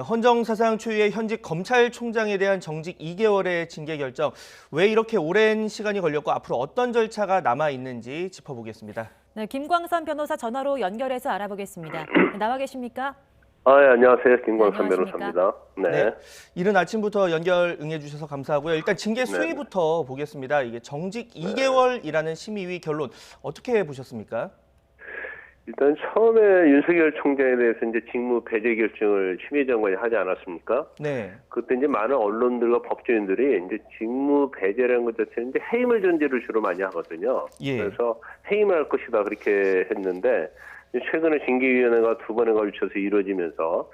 헌정사상 초유의 현직 검찰총장에 대한 정직 2개월의 징계 결정. 왜 이렇게 오랜 시간이 걸렸고 앞으로 어떤 절차가 남아 있는지 짚어보겠습니다. 네, 김광선 변호사 전화로 연결해서 알아보겠습니다. 네, 나와 계십니까? 네, 안녕하세요. 김광선 안녕하십니까? 변호사입니다. 네. 이른 아침부터 연결 응해주셔서 감사하고요. 일단 징계 수위부터 보겠습니다. 이게 정직 2개월이라는 심의위 결론 어떻게 보셨습니까? 일단 처음에 윤석열 총장에 대해서 이제 직무 배제 결정을 심의장관이 하지 않았습니까? 네. 그때 이제 많은 언론들과 법조인들이 이제 직무 배제라는 것 자체는 이제 해임을 전제로 주로 많이 하거든요. 예. 그래서 해임할 것이다 그렇게 했는데 최근에 징계위원회가 두 번에 걸쳐서 이루어지면서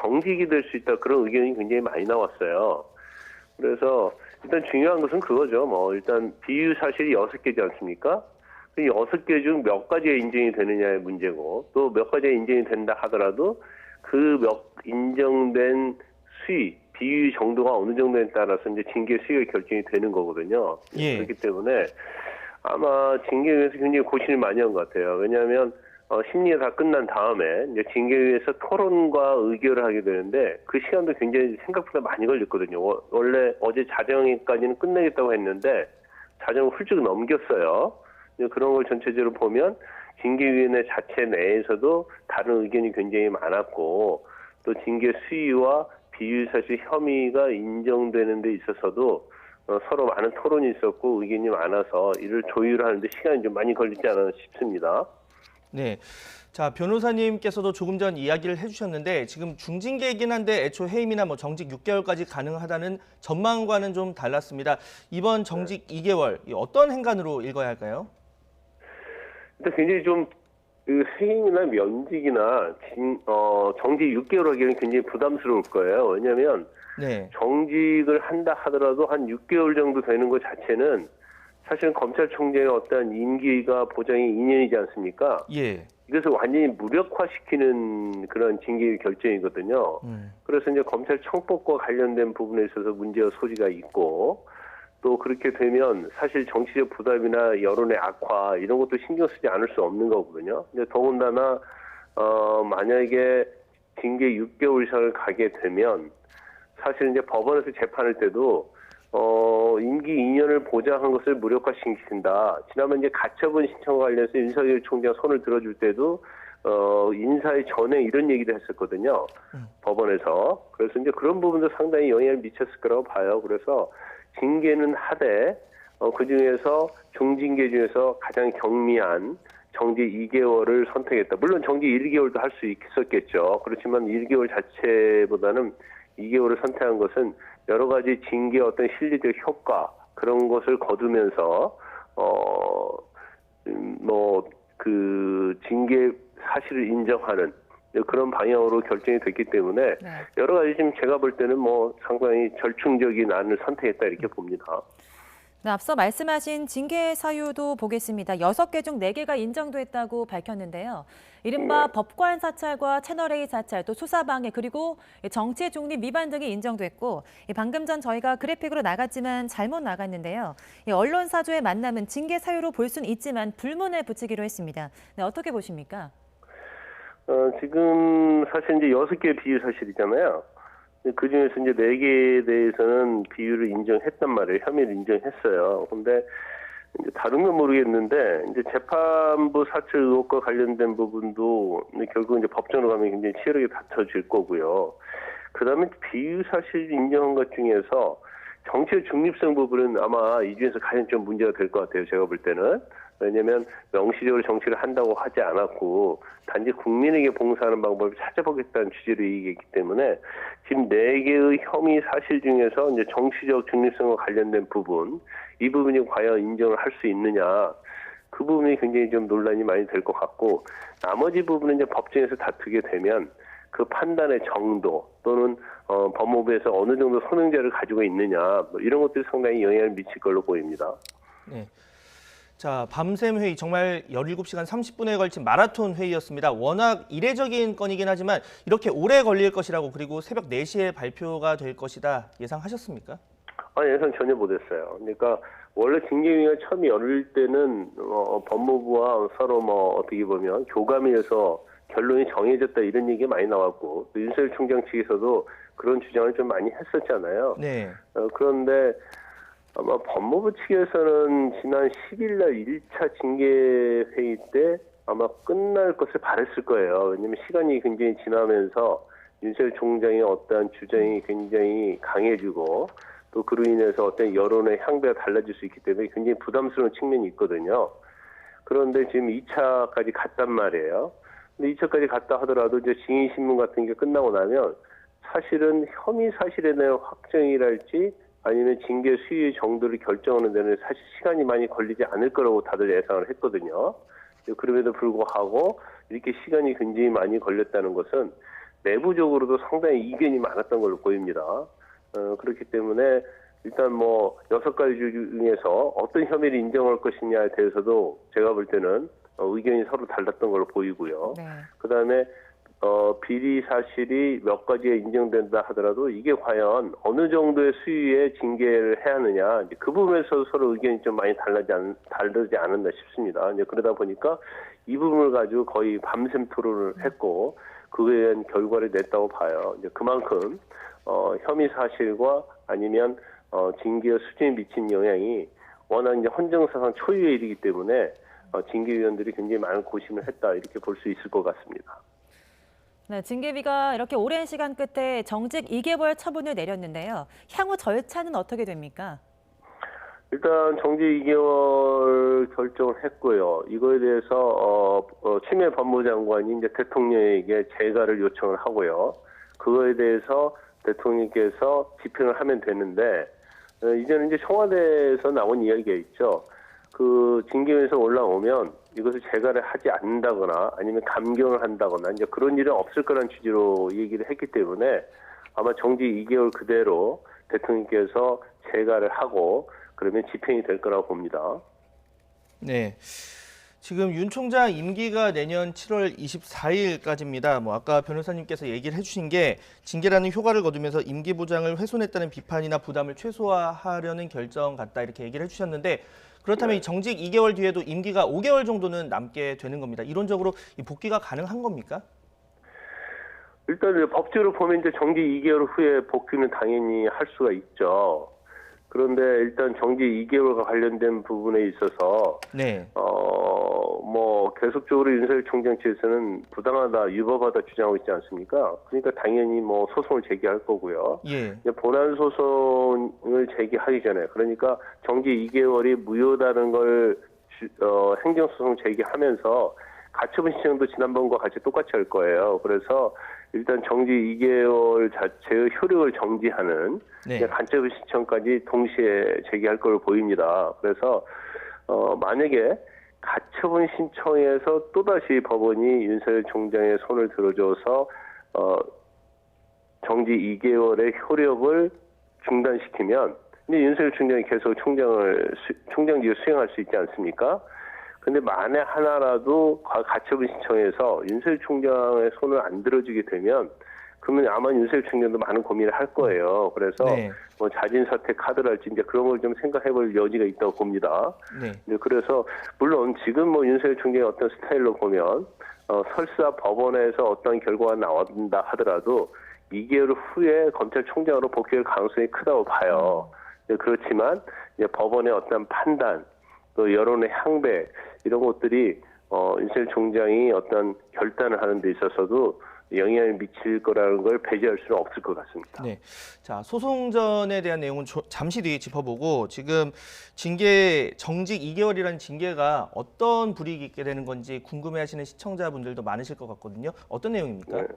정직이 될 수 있다 그런 의견이 굉장히 많이 나왔어요. 그래서 일단 중요한 것은 그거죠. 일단 비유 사실이 6개지 않습니까? 그 6개 중 몇 가지가 인정이 되느냐의 문제고 또 몇 가지가 인정이 된다 하더라도 그 인정된 수위, 비유 정도가 어느 정도에 따라서 이제 징계 수위가 결정이 되는 거거든요. 예. 그렇기 때문에 아마 징계위에서 굉장히 고심을 많이 한 것 같아요. 왜냐하면 심리가 다 끝난 다음에 이제 징계위에서 토론과 의결을 하게 되는데 그 시간도 굉장히 생각보다 많이 걸렸거든요. 원래 어제 자정까지는 끝내겠다고 했는데 자정을 훌쩍 넘겼어요. 그런 걸 전체적으로 보면 징계위원회 자체 내에서도 다른 의견이 굉장히 많았고 또 징계 수위와 비유사실 혐의가 인정되는 데 있어서도 서로 많은 토론이 있었고 의견이 많아서 이를 조율하는 데 시간이 좀 많이 걸리지 않았나 싶습니다. 네. 자, 변호사님께서도 조금 전 이야기를 해주셨는데 지금 중징계이긴 한데 애초 해임이나 정직 6개월까지 가능하다는 전망과는 좀 달랐습니다. 이번 정직 2개월 어떤 행간으로 읽어야 할까요? 일단 굉장히 좀 해임이나 면직이나 정직 6개월 하기에는 굉장히 부담스러울 거예요. 왜냐하면 네. 정직을 한다 하더라도 한 6개월 정도 되는 것 자체는 사실은 검찰총장의 어떠한 임기가 보장이 2년이지 않습니까? 예. 이것을 완전히 무력화시키는 그런 징계 결정이거든요. 그래서 이제 검찰 청법과 관련된 부분에 있어서 문제와 소지가 있고 또 그렇게 되면 사실 정치적 부담이나 여론의 악화 이런 것도 신경 쓰지 않을 수 없는 거거든요. 근데 더군다나 만약에 징계 6개월 이상을 가게 되면 사실 이제 법원에서 재판할 때도 임기 2년을 보장한 것을 무력화시킨다. 지난번 이제 가처분 신청과 관련해서 윤석열 총장 손을 들어줄 때도 인사의 전에 이런 얘기도 했었거든요. 법원에서. 그래서 이제 그런 부분도 상당히 영향을 미쳤을 거라고 봐요. 그래서 징계는 하되 그 중에서 중징계 중에서 가장 경미한 정직 2개월을 선택했다. 물론 정직 1개월도 할 수 있었겠죠. 그렇지만 1개월 자체보다는 2개월을 선택한 것은 여러 가지 징계 어떤 실리적 효과 그런 것을 거두면서 그 징계 사실을 인정하는 그런 방향으로 결정이 됐기 때문에 여러 가지 지금 제가 볼 때는 상당히 절충적인 안을 선택했다 이렇게 봅니다. 네, 앞서 말씀하신 징계 사유도 보겠습니다. 6개 중 4개가 인정됐다고 밝혔는데요. 이른바 법관 사찰과 채널A 사찰, 또 수사방해, 그리고 정치의 중립 위반 등이 인정됐고 방금 전 저희가 그래픽으로 나갔지만 잘못 나갔는데요. 언론사조의 만남은 징계 사유로 볼 수는 있지만 불문에 붙이기로 했습니다. 네, 어떻게 보십니까? 지금 사실 이제 6개 비유 사실이잖아요. 그 중에서 이제 4개에 대해서는 비유를 인정했단 말이에요. 혐의를 인정했어요. 근데 이제 다른 건 모르겠는데 이제 재판부 사찰 의혹과 관련된 부분도 결국 이제 법정으로 가면 굉장히 치열하게 다퉈질 거고요. 그다음에 비유 사실 인정한 것 중에서 정치의 중립성 부분은 아마 이 중에서 가장 좀 문제가 될 것 같아요. 제가 볼 때는. 왜냐하면 명시적으로 정치를 한다고 하지 않았고 단지 국민에게 봉사하는 방법을 찾아보겠다는 취지로 얘기했기 때문에 지금 4개의 혐의 사실 중에서 이제 정치적 중립성과 관련된 부분 이 부분이 과연 인정을 할 수 있느냐 그 부분이 굉장히 좀 논란이 많이 될 것 같고 나머지 부분은 이제 법정에서 다투게 되면 그 판단의 정도 또는 법무부에서 어느 정도 소명자를 가지고 있느냐 이런 것들이 상당히 영향을 미칠 걸로 보입니다. 네. 자, 밤샘 회의 정말 17시간 30분에 걸친 마라톤 회의였습니다. 워낙 이례적인 건이긴 하지만 이렇게 오래 걸릴 것이라고 그리고 새벽 4시에 발표가 될 것이다 예상하셨습니까? 예상 전혀 못했어요. 그러니까 원래 징계위가 처음 열릴 때는 법무부와 서로 어떻게 보면 교감위에서 결론이 정해졌다 이런 얘기가 많이 나왔고 또 윤석열 총장 측에서도 그런 주장을 좀 많이 했었잖아요. 네. 그런데 아마 법무부 측에서는 지난 10일 날 1차 징계 회의 때 아마 끝날 것을 바랬을 거예요. 왜냐하면 시간이 굉장히 지나면서 윤석열 총장의 어떠한 주장이 굉장히 강해지고 또 그로 인해서 어떤 여론의 향배가 달라질 수 있기 때문에 굉장히 부담스러운 측면이 있거든요. 그런데 지금 2차까지 갔단 말이에요. 근데 2차까지 갔다 하더라도 이제 증인신문 같은 게 끝나고 나면 사실은 혐의 사실에 대한 확정이랄지 아니면 징계 수위 정도를 결정하는 데는 사실 시간이 많이 걸리지 않을 거라고 다들 예상을 했거든요. 그럼에도 불구하고 이렇게 시간이 굉장히 많이 걸렸다는 것은 내부적으로도 상당히 이견이 많았던 걸로 보입니다. 그렇기 때문에 일단 뭐 6가지 중에서 어떤 혐의를 인정할 것이냐에 대해서도 제가 볼 때는 의견이 서로 달랐던 걸로 보이고요. 네. 그다음에 비리 사실이 몇 가지가 인정된다 하더라도 이게 과연 어느 정도의 수위의 징계를 해야 하느냐 그 부분에서 서로 의견이 좀 많이 다르지 않았나 싶습니다. 이제 그러다 보니까 이 부분을 가지고 거의 밤샘 토론을 했고 그에 대한 결과를 냈다고 봐요. 이제 그만큼 혐의 사실과 아니면 징계 수준에 미친 영향이 워낙 이제 헌정사상 초유의 일이기 때문에 징계위원들이 굉장히 많은 고심을 했다 이렇게 볼 수 있을 것 같습니다. 네, 징계위가 이렇게 오랜 시간 끝에 정직 2개월 처분을 내렸는데요. 향후 절차는 어떻게 됩니까? 일단 정직 2개월 결정을 했고요. 이거에 대해서 추미애 법무장관이 이제 대통령에게 재가를 요청을 하고요. 그거에 대해서 대통령께서 집행을 하면 되는데 이제는 이제 청와대에서 나온 이야기가 있죠. 그 징계위에서 올라오면 이것을 재가를 하지 않는다거나 아니면 감경을 한다거나 이제 그런 일은 없을 거란 취지로 얘기를 했기 때문에 아마 정직 2개월 그대로 대통령께서 재가를 하고 그러면 집행이 될 거라고 봅니다. 네. 지금 윤 총장 임기가 내년 7월 24일까지입니다. 뭐 아까 변호사님께서 얘기를 해주신 게 징계라는 효과를 거두면서 임기 보장을 훼손했다는 비판이나 부담을 최소화하려는 결정 같다 이렇게 얘기를 해주셨는데 그렇다면 이 정직 2개월 뒤에도 임기가 5개월 정도는 남게 되는 겁니다. 이론적으로 이 복귀가 가능한 겁니까? 일단 법적으로 보면 이제 정직 2개월 후에 복귀는 당연히 할 수가 있죠. 그런데 일단 정직 2개월과 관련된 부분에 있어서 네. 뭐 계속적으로 윤석열 총장 측에서는 부당하다, 유법하다 주장하고 있지 않습니까? 그러니까 당연히 뭐 소송을 제기할 거고요. 예. 본안 소송을 제기하기 전에 그러니까 정직 2개월이 무효다는 걸 행정소송 제기하면서 가처분 신청도 지난번과 같이 똑같이 할 거예요. 그래서 일단 정직 2개월 자체의 효력을 정지하는 네. 가처분 신청까지 동시에 제기할 걸로 보입니다. 그래서 만약에 가처분 신청에서 또다시 법원이 윤석열 총장의 손을 들어줘서 정직 2개월의 효력을 중단시키면 이제 윤석열 총장이 계속 총장직을 수행할 수 있지 않습니까? 근데 만에 하나라도 가처분 신청에서 윤석열 총장의 손을 안 들어주게 되면 그러면 아마 윤석열 총장도 많은 고민을 할 거예요. 그래서 네. 뭐 자진 사퇴 카드랄지 이제 그런 걸 좀 생각해볼 여지가 있다고 봅니다. 네. 그래서 물론 지금 뭐 윤석열 총장의 어떤 스타일로 보면 설사 법원에서 어떤 결과가 나온다 하더라도 2개월 후에 검찰총장으로 복귀할 가능성이 크다고 봐요. 그렇지만 이제 법원의 어떤 판단 또 여론의 향배 이런 것들이 윤석열 총장이 어떤 결단을 하는 데 있어서도 영향을 미칠 거라는 걸 배제할 수는 없을 것 같습니다. 네. 자, 소송전에 대한 내용은 잠시 뒤에 짚어보고 지금 정직 2개월이라는 징계가 어떤 불이익이 있게 되는 건지 궁금해하시는 시청자분들도 많으실 것 같거든요. 어떤 내용입니까? 네.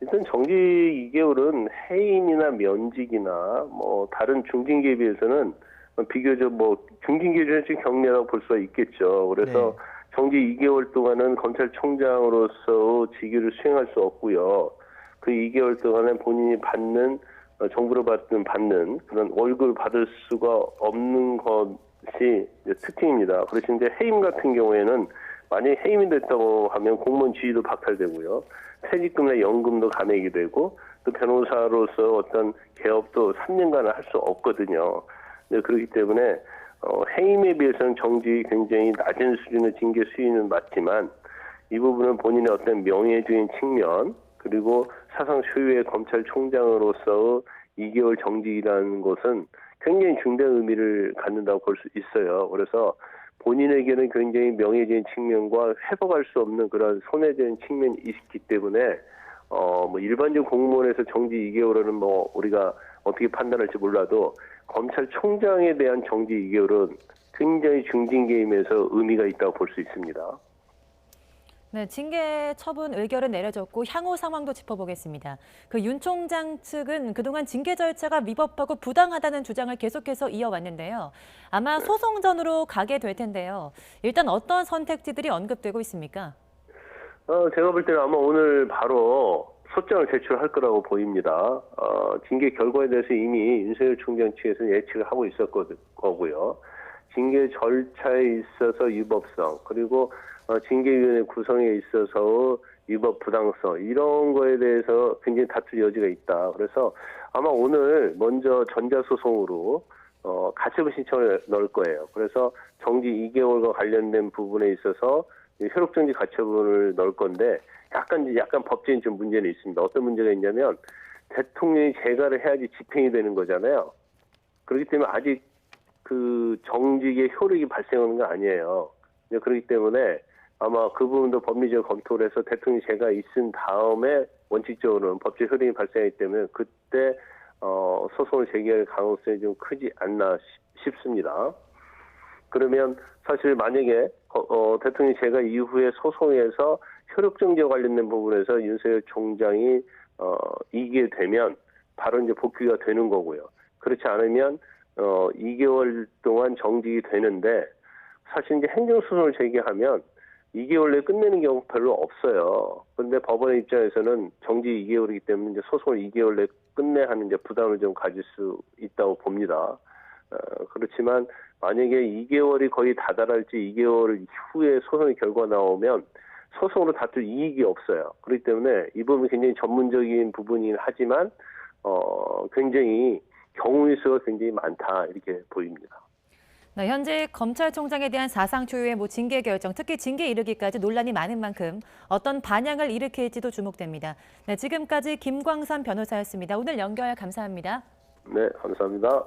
일단 정직 2개월은 해임이나 면직이나 뭐 다른 중징계에 비해서는 비교적 뭐 중징계 중에 좀 경미하다고 볼 수가 있겠죠. 그래서 네. 정직 2개월 동안은 검찰총장으로서 직위를 수행할 수 없고요. 그 2개월 동안은 본인이 정부로 받는 그런 월급을 받을 수가 없는 것이 특징입니다. 그래서 이제 해임 같은 경우에는 만약에 해임이 됐다고 하면 공무원 지위도 박탈되고요. 퇴직금이나 연금도 감액이 되고 또 변호사로서 어떤 개업도 3년간을 할 수 없거든요. 그렇기 때문에 해임에 비해서는 정직이 굉장히 낮은 수준의 징계 수위는 맞지만 이 부분은 본인의 어떤 명예주의 측면 그리고 사상 초유의 검찰총장으로서의 2개월 정직이라는 것은 굉장히 중대한 의미를 갖는다고 볼 수 있어요. 그래서 본인에게는 굉장히 명예적인 측면과 회복할 수 없는 그런 손해적인 측면이 있기 때문에 뭐 일반적 공무원에서 정지 2개월은 뭐 우리가 어떻게 판단할지 몰라도 검찰총장에 대한 정지 2개월은 굉장히 중징계이면서 의미가 있다고 볼 수 있습니다. 네, 징계 처분 의결은 내려졌고 향후 상황도 짚어보겠습니다. 그 윤 총장 측은 그동안 징계 절차가 위법하고 부당하다는 주장을 계속해서 이어왔는데요. 아마 소송전으로 가게 될 텐데요. 일단 어떤 선택지들이 언급되고 있습니까? 제가 볼 때는 아마 오늘 바로 소장을 제출할 거라고 보입니다. 징계 결과에 대해서 이미 윤석열 총장 측에서는 예측을 하고 거고요. 징계 절차에 있어서 위법성 그리고 징계위원회 구성에 있어서 위법 부당성 이런 거에 대해서 굉장히 다툴 여지가 있다. 그래서 아마 오늘 먼저 전자소송으로 가처분 신청을 넣을 거예요. 그래서 정지 2개월과 관련된 부분에 있어서 효력정지 가처분을 넣을 건데 약간 법적인 좀 문제는 있습니다. 어떤 문제가 있냐면 대통령이 재가를 해야지 집행이 되는 거잖아요. 그렇기 때문에 아직 그 정직의 효력이 발생하는 거 아니에요. 그렇기 때문에 아마 그 부분도 법리적으로 검토를 해서 대통령 재가 있은 다음에 원칙적으로는 법적 효력이 발생하기 때문에 그때 소송을 제기할 가능성이 좀 크지 않나 싶습니다. 그러면 사실 만약에 대통령 재가 이후에 소송에서 효력정지와 관련된 부분에서 윤석열 총장이 이기게 되면 바로 이제 복귀가 되는 거고요. 그렇지 않으면 2개월 동안 정직이 되는데 사실 이제 행정소송을 제기하면 2개월 내에 끝내는 경우 별로 없어요. 그런데 법원의 입장에서는 정지 2개월이기 때문에 이제 소송을 2개월 내에 끝내야 하는 이제 부담을 좀 가질 수 있다고 봅니다. 그렇지만 만약에 2개월이 거의 다다랄지 2개월 후에 소송의 결과 나오면 소송으로 다툴 이익이 없어요. 그렇기 때문에 이 부분이 굉장히 전문적인 부분이긴 하지만 굉장히 경우의 수가 굉장히 많다 이렇게 보입니다. 네, 현재 검찰총장에 대한 사상 초유의 징계 결정, 특히 징계 이르기까지 논란이 많은 만큼 어떤 반향을 일으킬지도 주목됩니다. 네, 지금까지 김광삼 변호사였습니다. 오늘 연결 감사합니다. 네, 감사합니다.